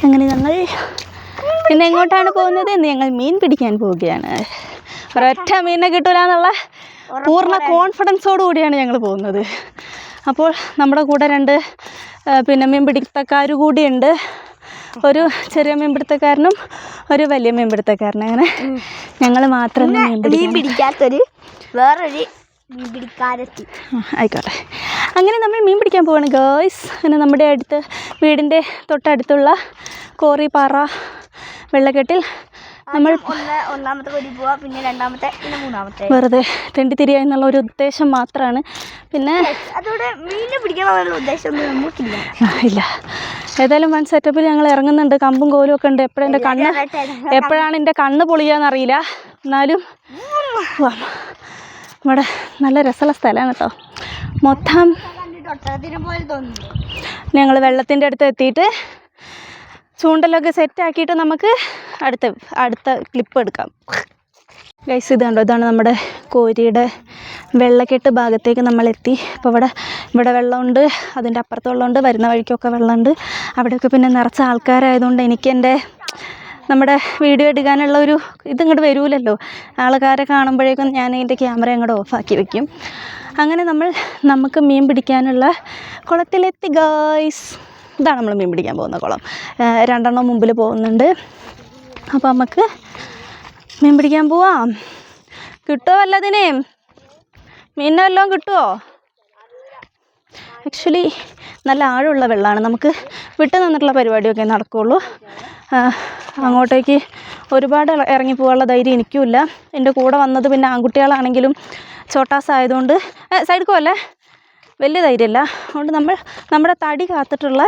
അങ്ങനെ ഞങ്ങൾ ഇന്ന് എങ്ങോട്ടാണ് പോകുന്നത്? ഇന്ന് ഞങ്ങൾ മീൻ പിടിക്കാൻ പോവുകയാണ്. ഒരൊറ്റ മീനിനെ കിട്ടൂല എന്നുള്ള പൂർണ്ണ കോൺഫിഡൻസോടു കൂടിയാണ് ഞങ്ങൾ പോകുന്നത്. അപ്പോൾ നമ്മുടെ കൂടെ രണ്ട് മീൻ പിടുത്തക്കാർ കൂടിയുണ്ട്. ഒരു ചെറിയ മീൻപിടുത്തക്കാരനും ഒരു വലിയ മീൻപിടുത്തക്കാരനും. അങ്ങനെ ഞങ്ങൾ മാത്രം മീൻ പിടിക്കാത്തൊരു വേറൊരു മീൻ പിടിക്കാരെത്തി. ആയിക്കോട്ടെ. അങ്ങനെ നമ്മൾ മീൻ പിടിക്കാൻ പോവാണ് ഗേൾസ്. അങ്ങനെ നമ്മുടെ വീടിൻ്റെ തൊട്ടടുത്തുള്ള കോറിപ്പാറ വെള്ളക്കെട്ടിൽ നമ്മൾ ഒന്നാമത്തെ കൊടി പോവാ, പിന്നെ രണ്ടാമത്തെ, പിന്നെ മൂന്നാമത്തെ. വെറുതെ തെണ്ടി തിരിയുക എന്നുള്ള ഒരു ഉദ്ദേശം മാത്രമാണ്. പിന്നെ അതോടെ മീനെ പിടിക്കാനുള്ള ഉദ്ദേശമൊന്നും നമുക്കില്ല. ഇല്ല. ഏതായാലും വൺ സെറ്റപ്പിൽ ഞങ്ങൾ ഇറങ്ങുന്നുണ്ട്. കമ്പും കോലും ഒക്കെ ഉണ്ട്. എപ്പോഴാണ് എൻ്റെ കണ്ണ് പൊളിയാന്നറിയില്ല. എന്നാലും ഇവിടെ നല്ല രസമുള്ള സ്ഥലമാണ് കേട്ടോ. മൊത്തം ഞങ്ങൾ വെള്ളത്തിൻ്റെ അടുത്ത് എത്തിയിട്ട് ചൂണ്ടലൊക്കെ സെറ്റാക്കിയിട്ട് നമുക്ക് അടുത്ത ക്ലിപ്പ് എടുക്കാം. ഗൈസ് ഇത് കണ്ടോ, ഇതാണ് നമ്മുടെ കോരിയുടെ വെള്ളക്കെട്ട് ഭാഗത്തേക്ക് നമ്മളെത്തി. അപ്പോൾ ഇവിടെ വെള്ളമുണ്ട്, അതിൻ്റെ അപ്പുറത്ത് വെള്ളമുണ്ട്, വരുന്ന വഴിക്കൊക്കെ വെള്ളമുണ്ട്. അവിടെയൊക്കെ പിന്നെ നിറച്ച ആൾക്കാരായതുകൊണ്ട് എനിക്ക് നമ്മുടെ വീഡിയോ എടുക്കാനുള്ള ഒരു ഇതിങ്ങോട്ട് വരൂലല്ലോ. ആൾക്കാരെ കാണുമ്പോഴേക്കും ഞാൻ എൻ്റെ ക്യാമറ അങ്ങോട്ട് ഓഫാക്കി വെക്കും. അങ്ങനെ നമുക്ക് മീൻ പിടിക്കാനുള്ള കുളത്തിലെത്തി ഗൈസ്. ഇതാണ് നമ്മൾ മീൻ പിടിക്കാൻ പോകുന്ന കുളം. രണ്ടെണ്ണം മുമ്പിൽ പോകുന്നുണ്ട്. അപ്പോൾ നമുക്ക് മീൻ പിടിക്കാൻ പോവാം. കിട്ടുമോ വല്ലതിനേയും? മീനിനെ വല്ലതും കിട്ടുമോ? ആക്ച്വലി നല്ല ആഴമുള്ള വെള്ളമാണ്. നമുക്ക് വിട്ടു നിന്നിട്ടുള്ള പരിപാടിയൊക്കെ നടക്കുകയുള്ളൂ. അങ്ങോട്ടേക്ക് ഒരുപാട് ഇറങ്ങിപ്പോകാനുള്ള ധൈര്യം എനിക്കുമില്ല. എൻ്റെ കൂടെ വന്നത് പിന്നെ ആൺകുട്ടികളാണെങ്കിലും ചോട്ടാസ് ആയതുകൊണ്ട് സൈഡിൽ പോകല്ലേ, വലിയ ധൈര്യമില്ല. അതുകൊണ്ട് നമ്മുടെ തടി കാത്തിട്ടുള്ള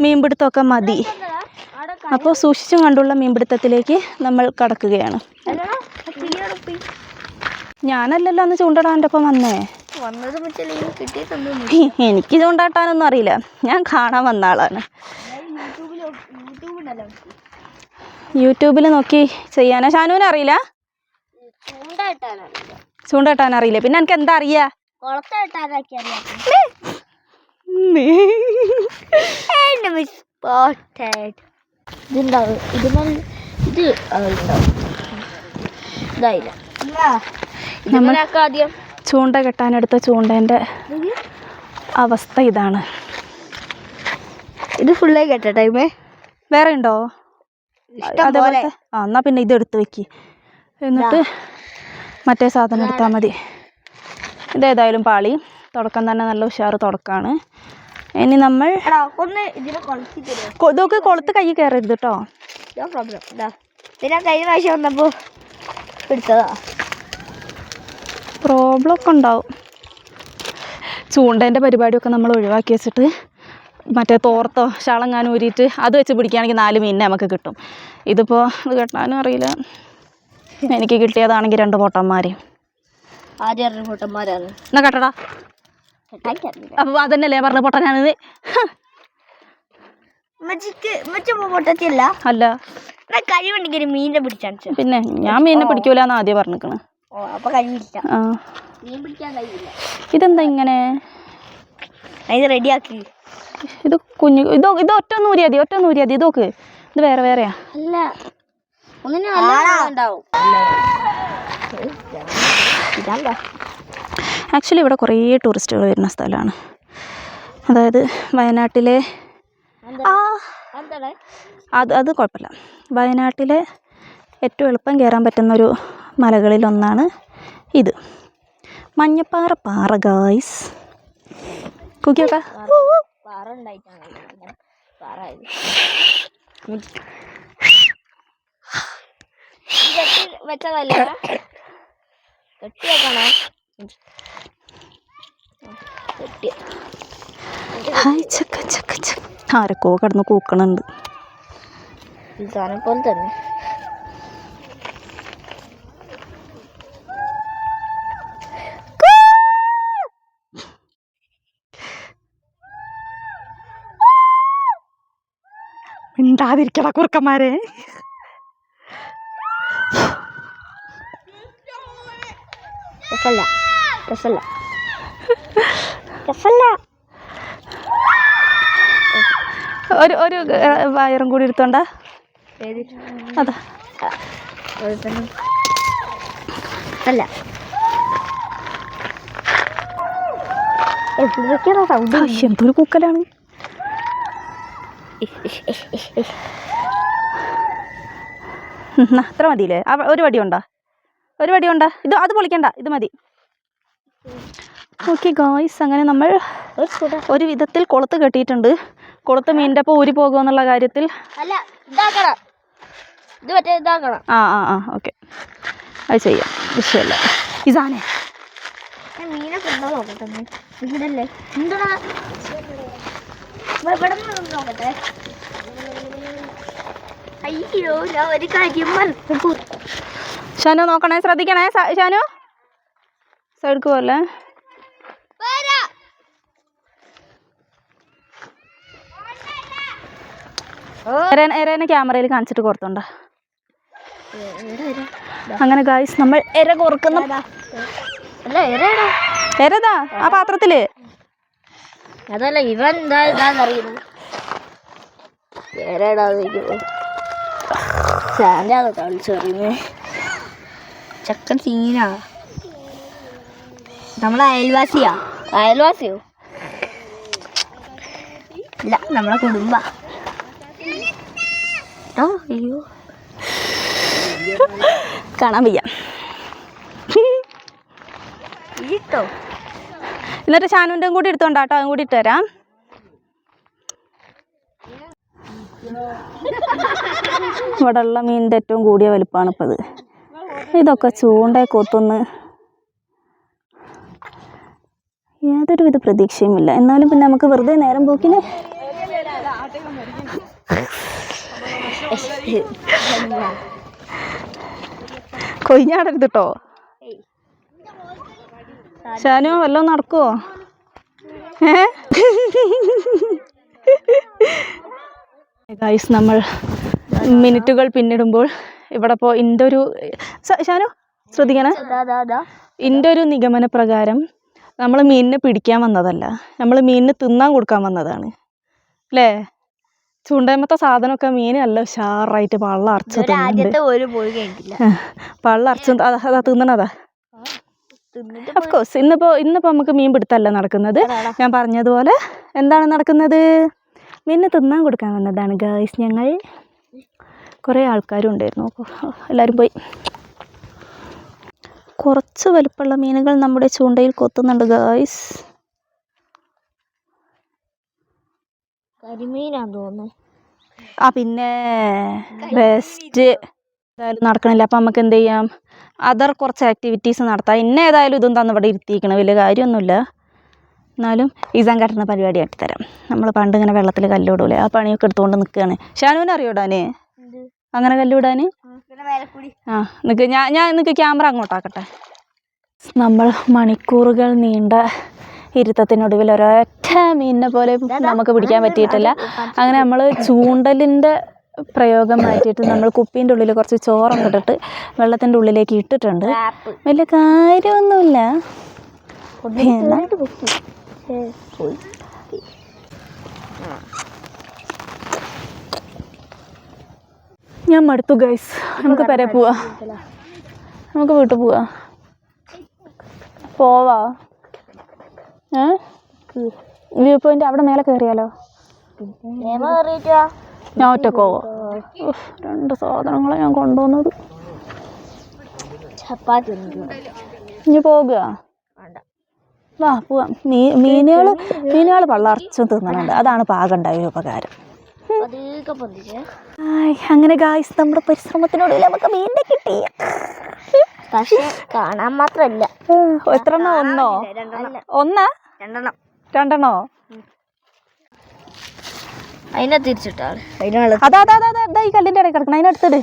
മീൻപിടുത്തമൊക്കെ മതി. അപ്പോൾ സൂക്ഷിച്ചും കണ്ടുള്ള മീൻപിടുത്തത്തിലേക്ക് നമ്മൾ കടക്കുകയാണ്. ഞാനല്ലല്ലോ അന്ന് ചൂണ്ടടാൻ്റെ ഒപ്പം വന്നേ. എനിക്ക് ചൂണ്ടാട്ടാനൊന്നും അറിയില്ല, ഞാൻ കാണാൻ വന്ന ആളാണ്. യൂട്യൂബിൽ നോക്കി ചെയ്യാനാ. ഷാനുവിനെ അറിയില്ല, ചൂണ്ടട്ടാൻ അറിയില്ല. പിന്നെ എനിക്ക് എന്താ അറിയാ? ചൂണ്ട കെട്ടാനെടുത്ത ചൂണ്ടേൻ്റെ അവസ്ഥ ഇതാണ്. ഇത് ഫുള്ളായി കെട്ട ടൈമേ വേറെ ഉണ്ടോ? അതേപോലത്തെ എന്നാൽ പിന്നെ ഇതെടുത്ത് വെക്ക്, എന്നിട്ട് മറ്റേ സാധനം എടുത്താൽ മതി. ഇതേതായാലും പാളി. തുടക്കം തന്നെ നല്ല ഉഷാറ് തുടക്കമാണ്. ഇനി നമ്മൾ ഇതൊക്കെ കൊളുത്ത് കൈ കയറരുത് കേട്ടോ. പിന്നെ കഴിഞ്ഞ പ്രാവശ്യം വന്നപ്പോൾ പിടിച്ചതാ. പ്രോബ്ലം ഒക്കെ ഉണ്ടാവും. ചൂണ്ടേൻ്റെ പരിപാടിയൊക്കെ നമ്മൾ ഒഴിവാക്കി വെച്ചിട്ട് മറ്റേ തോർത്തോ ശാളങ്ങാനും ഊരിയിട്ട് അത് വെച്ച് പിടിക്കുകയാണെങ്കിൽ 4 മീനിനെ നമുക്ക് കിട്ടും. ഇതിപ്പോൾ ഇത് കെട്ടാനും അറിയില്ല. എനിക്ക് കിട്ടിയതാണെങ്കിൽ 2 പൊട്ടന്മാരെയും. ആദ്യം 2 പൊട്ടന്മാരാണ്. എന്നാ കെട്ടടാ. അപ്പോൾ അതന്നെയല്ലേ പറഞ്ഞ പൊട്ടനാണിത്. പൊട്ടത്തില്ല അല്ല, കഴിവുണ്ടെങ്കിൽ മീനിനെ പിടിച്ചാൽ. പിന്നെ ഞാൻ മീനിനെ പിടിക്കൂലെന്ന് ആദ്യം പറഞ്ഞിരിക്കണ്. അപ്പോൾ കഴിവില്ല, ആ മീൻ പിടിക്കാൻ കഴിയില്ല. ഇതെന്താ ഇങ്ങനെ? ഇത് റെഡിയാക്കി. ഇത് കുഞ്ഞു ഇത് ഒറ്റ നൂരിയാതി ഇതൊക്കെ. ഇത് വേറെ വേറെയാ? അല്ല, ആക്ച്വലി ഇവിടെ കുറേ ടൂറിസ്റ്റുകൾ വരുന്ന സ്ഥലമാണ്. അതായത് വയനാട്ടിലെ അത് കുഴപ്പമില്ല. വയനാട്ടിലെ ഏറ്റവും എളുപ്പം കയറാൻ പറ്റുന്നൊരു മലകളിലൊന്നാണ് ഇത്, മഞ്ഞപ്പാറ പാറ ഗായ്സ്. കുക്കിയൊക്കെ ആരൊക്കെ കിടന്ന് കൂക്കണുണ്ട്. പോലെ തന്നെ മിണ്ടാതിരിക്കടാ കുറുക്കന്മാരെ. ഒരു വയറും കൂടി എടുത്തോണ്ട. അതാ അല്ല എവിടേക്കാണോ സൗണ്ട്? എന്തൊരു കൂക്കലാണ്. അത്ര മതിയില്ലേ? ഒരു വടി ഉണ്ടോ? ഇത് അത് പൊളിക്കണ്ട, ഇത് മതി. ഓക്കെ ഗായ്സ്, അങ്ങനെ നമ്മൾ ഒരു വിധത്തിൽ കൊളുത്ത് കെട്ടിയിട്ടുണ്ട്. കൊളുത്ത് മീനിൻ്റെ ഒപ്പം ഊരി പോകുമെന്നുള്ള കാര്യത്തിൽ അല്ല, ഇതാക്കണം, ഇത് മറ്റേ ഇതാക്കണം. ആ ഓക്കെ, അത് ചെയ്യാം, വിഷയമല്ല. ഇതാണേ മീനൊക്കെ ഉണ്ടോ നോക്കട്ടെ. മീനല്ലേ എന്താ ഇവിടെ നോക്കട്ടെ. അയ്യോ, ഞാൻ ഒരു കാര്യം മറന്നു. ഷാനു നോക്കണേ, ശ്രദ്ധിക്കണേ. ഷാനു സൈഡ്ക്ക് പോലെ. എരേനെ ക്യാമറയിൽ കാണിച്ചിട്ട് കോർത്തുണ്ടോ? അങ്ങനെ ഗായ്സ് നമ്മൾ എര കോർക്കുന്നു. എരതാ ആ പാത്രത്തില്. അതല്ല, ഇവൻ ഇതാന്നറിയുന്നു. കളിച്ചറിയുന്നേ ചക്കൻ സീനാ. നമ്മളെ അയൽവാസിയോ ഇല്ല, നമ്മളെ കുടുംബ. അയ്യോ, കാണാൻ വയ്യ. ഇട്ടോ എന്നിട്ട് ഷാനുവിൻ്റെ കൂടി എടുത്തോണ്ടാട്ടോ, അതും കൂടി ഇട്ട് തരാം. ഇവിടെ ഉള്ള മീനിൻ്റെ ഏറ്റവും കൂടിയ വലിപ്പമാണ് ഇപ്പത്. ഇതൊക്കെ ചൂണ്ട കൊത്തുന്ന് യാതൊരു വിധ പ്രതീക്ഷയുമില്ല. എന്നാലും പിന്നെ നമുക്ക് വെറുതെ നേരം പോക്കിന് കൊയിഞ്ഞാടരുത് കേട്ടോ. ഷാനു വല്ലതും നടക്കുവോ? ഗൈസ്, നമ്മൾ മിനിറ്റുകൾ പിന്നിടുമ്പോൾ ഇവിടെ ഇപ്പോൾ എൻ്റെ ഒരു ഷാനു ശ്രദ്ധിക്കണേ, എൻ്റെ ഒരു നിഗമന പ്രകാരം നമ്മൾ മീനിനെ പിടിക്കാൻ വന്നതല്ല, നമ്മൾ മീനിന് തിന്നാൻ കൊടുക്കാൻ വന്നതാണ് അല്ലേ? ചൂണ്ടമത്തെ സാധനമൊക്കെ മീൻ നല്ല ഉഷാറായിട്ട് പള്ള അറച്ച് അതാ തിന്നണതാ. അഫ്കോഴ്സ് ഇന്നിപ്പോൾ നമുക്ക് മീൻ പിടുത്തല്ല നടക്കുന്നത്. ഞാൻ പറഞ്ഞതുപോലെ എന്താണ് നടക്കുന്നത്? മീനിന് തിന്നാൻ കൊടുക്കാൻ വന്നതാണ് ഗായ്സ്. ഞങ്ങൾ കുറേ ആൾക്കാരും ഉണ്ടായിരുന്നു, എല്ലാവരും പോയി. കുറച്ച് വലുപ്പമുള്ള മീനുകൾ നമ്മുടെ ചൂണ്ടയിൽ കൊത്തുന്നുണ്ട് ഗായ്സ്. കരിമീനാന്ന് തോന്നുന്നു. പിന്നെ ബെസ്റ്റ് ഏതായാലും നടക്കണില്ല. അപ്പം നമുക്ക് എന്ത് ചെയ്യാം, അതർ കുറച്ച് ആക്ടിവിറ്റീസ് നടത്താം. ഇന്ന ഏതായാലും ഇതും തന്ന് ഇവിടെ ഇരുത്തിയിരിക്കണം, വലിയ കാര്യമൊന്നുമില്ല. എന്നാലും ഈസാൻ കാട്ടുന്ന പരിപാടി ആക്കി തരാം. നമ്മൾ പണ്ട് ഇങ്ങനെ വെള്ളത്തിൽ കല്ലിടൂലേ, ആ പണിയൊക്കെ എടുത്തുകൊണ്ട് നിൽക്കുകയാണ്. ഷാനുവിനെ അറിയൂടാന് അങ്ങനെ കല്ലിടാൻ? ആ നിൽക്ക്, ഞാൻ നിൽക്ക് ക്യാമറ അങ്ങോട്ടാക്കട്ടെ. നമ്മൾ മണിക്കൂറുകൾ നീണ്ട ഇരുത്തത്തിനൊടുവിൽ ഒരൊറ്റ മീനിനെ പോലെ നമുക്ക് പിടിക്കാൻ പറ്റിയിട്ടില്ല. അങ്ങനെ നമ്മൾ ചൂണ്ടലിൻ്റെ പ്രയോഗം മാറ്റിയിട്ട് നമ്മൾ കുപ്പീൻ്റെ ഉള്ളിൽ കുറച്ച് ചോറൊക്കെ ഇട്ടിട്ട് വെള്ളത്തിൻ്റെ ഉള്ളിലേക്ക് ഇട്ടിട്ടുണ്ട്. വലിയ കാര്യമൊന്നുമില്ല. ഞാൻ മടുത്തു ഗൈസ്, നമുക്ക് പെരെ പോവാ, നമുക്ക് വീട്ടിൽ പോവാ. വ്യൂ പോയിന്റ് അവിടെ മേലെ കയറിയാലോ? ഞാൻ ഒറ്റക്കോ? രണ്ട് സാധനങ്ങളെ ഞാൻ കൊണ്ടുവന്നത്. ഇനി പോകുക, വാ പോവാം. മീനുകൾ പള്ളർച്ചും തിന്നണുണ്ട്, അതാണ് പാകണ്ടായ ഉപകാരം. അങ്ങനെ ഗായ്സ്, നമ്മുടെ പരിശ്രമത്തിനൊടുവിൽ നമുക്ക് മീനിനെ കിട്ടി. പക്ഷെ കാണാൻ മാത്രല്ല. എത്ര എണ്ണോ? ഒന്നാ രണ്ടെണ്ണോ? അതിനെ തിരിച്ചിട്ടാണ്. അതാ ഈ കല്ലിൻ്റെ ഇടയിൽ കിടക്കണം, അതിനടുത്തിട്.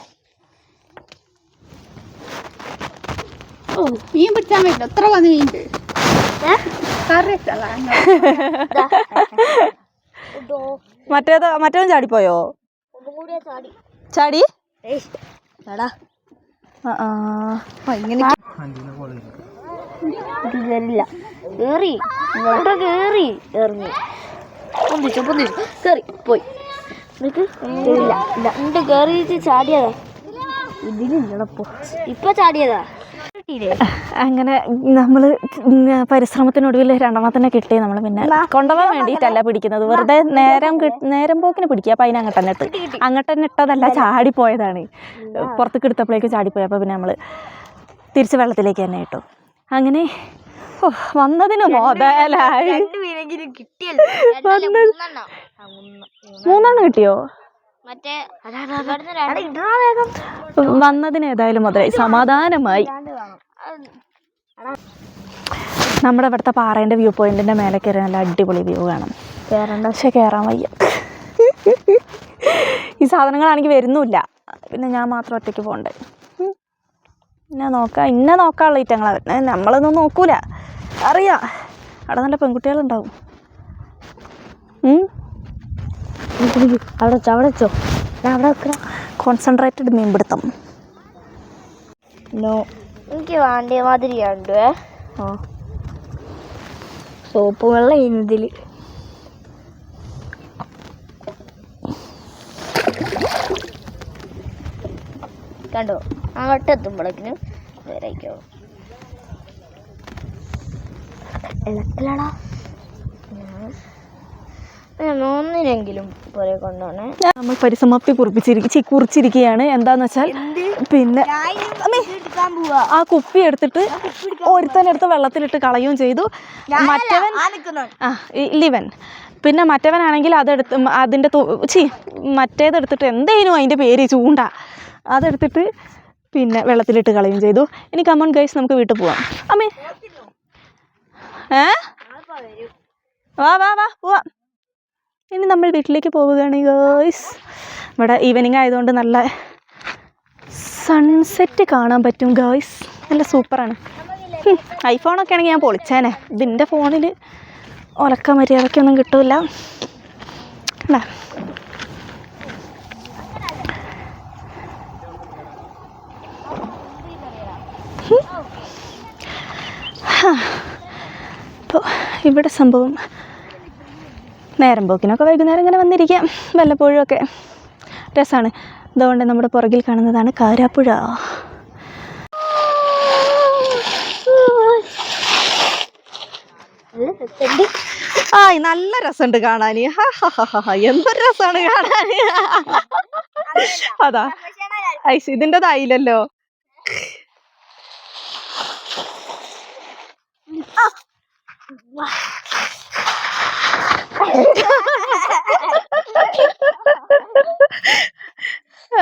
മീൻ പിടിച്ചാൽ പറ്റില്ല, എത്ര മീനുണ്ട്. മറ്റേതും ചാടിപ്പോയോ? ചാടി പോയി. ഉണ്ട് കേറിയിട്ട് ചാടിയതാ. ഇതിലില്ലപ്പോ ഇപ്പൊ ചാടിയതാ. അങ്ങനെ നമ്മൾ പരിശ്രമത്തിനൊടുവിൽ രണ്ടെണ്ണത്തിനെ കിട്ടി. നമ്മൾ പിന്നെ കൊണ്ടുപോകാൻ വേണ്ടിയിട്ടല്ല പിടിക്കുന്നത്, വെറുതെ നേരം പോക്കിന് പിടിക്കുക. അപ്പം അതിന് അങ്ങോട്ട് തന്നെ ഇട്ടതല്ല, ചാടിപ്പോയതാണ്. പുറത്തേക്ക് എടുത്തപ്പോഴേക്ക് ചാടിപ്പോയി. അപ്പോൾ പിന്നെ നമ്മൾ തിരിച്ച് വെള്ളത്തിലേക്ക് തന്നെ ഇട്ടു. അങ്ങനെ വന്നതിന് മുതലായി. മൂന്നെണ്ണം കിട്ടിയോ? വന്നതിന് ഏതായാലും മുതലായി, സമാധാനമായി. നമ്മുടെ ഇവിടുത്തെ പാറേൻ്റെ വ്യൂ പോയിന്റിൻ്റെ മേലെ കയറി നല്ല അടിപൊളി വ്യൂ കാണാം. കയറേണ്ട, പക്ഷേ കയറാൻ വയ്യ. ഈ സാധനങ്ങളാണെങ്കിൽ വരുന്നില്ല, പിന്നെ ഞാൻ മാത്രം ഒറ്റയ്ക്ക് പോകണ്ടേ. ഇന്നെ നോക്കാനുള്ള ഈറ്റങ്ങളാണ് വരുന്നത്, നമ്മളൊന്നും നോക്കൂല. അറിയാം അവിടെ നല്ല പെൺകുട്ടികളുണ്ടാവും. അവിടെ വെച്ചോ, അവിടെ വെക്കാം. കോൺസെൻട്രേറ്റഡ് മീൻപിടുത്തം. നോ, എനിക്ക് വേണ്ട മാതിരിയുണ്ട്. സോപ്പ് വെള്ളം ഇതിൽ. കണ്ടോ, അങ്ങോട്ട് എത്തുമ്പോഴേക്കിനും വരയ്ക്കോ. എളുപ്പമില്ലടാ, ഒന്നിനെങ്കിലും പോലെ കൊണ്ടാണ് നമ്മൾ പരിസമാപ്തി കുറിച്ചിരിക്കുകയാണ്. എന്താന്ന് വെച്ചാൽ പിന്നെ ആ കുപ്പി എടുത്തിട്ട് ഒരുത്തനെടുത്ത് വെള്ളത്തിലിട്ട് കളയുകയും ചെയ്തു. ലിവൻ പിന്നെ മറ്റവനാണെങ്കിൽ അതിൻ്റെ മറ്റേതെടുത്തിട്ട് എന്തേനും അതിൻ്റെ പേര് ചൂണ്ട, അതെടുത്തിട്ട് പിന്നെ വെള്ളത്തിലിട്ട് കളയുകയും ചെയ്തു. ഇനി കമോൺ ഗൈസ്, നമുക്ക് വീട്ടിൽ പോവാം. അമ്മേ വാ വാ വാ പോവാം. ഇനി നമ്മൾ വീട്ടിലേക്ക് പോവുകയാണ് ഗൈസ്. ഇവിടെ ഈവനിങ് ആയതുകൊണ്ട് നല്ല സൺസെറ്റ് കാണാൻ പറ്റും ഗൈസ്, നല്ല സൂപ്പറാണ്. ഐഫോണൊക്കെ ആണെങ്കിൽ ഞാൻ പൊളിച്ചേനെ, ഇതിൻ്റെ ഫോണിൽ ഒലക്ക മര്യാദയ്ക്കൊന്നും കിട്ടില്ല. അല്ലേ അപ്പോൾ ഇവിടെ സംഭവം നേരം പോക്കിനൊക്കെ വൈകുന്നേരം ഇങ്ങനെ വന്നിരിക്കാം, വല്ലപ്പോഴും ഒക്കെ രസമാണ്. അതുകൊണ്ട് നമ്മുടെ പുറകിൽ കാണുന്നതാണ് കാരാപ്പുഴ. നല്ല രസമുണ്ട് കാണാൻ. എന്തൊരു രസമാണ് കാണാൻ. അതാ ഐസ് ഇതിൻ്റെതായില്ലല്ലോ.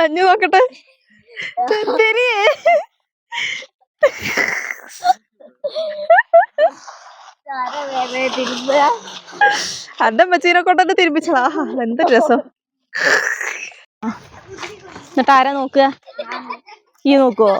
അഞ്ഞു നോക്കട്ടെ. അന്റെ അമ്മച്ചീനെ കൊണ്ടന്നെ തിരുമ്പിച്ചതാ. എന്തൊരു രസം. എന്നിട്ട് ആരാ നോക്കുക? ഈ നോക്കുവോ?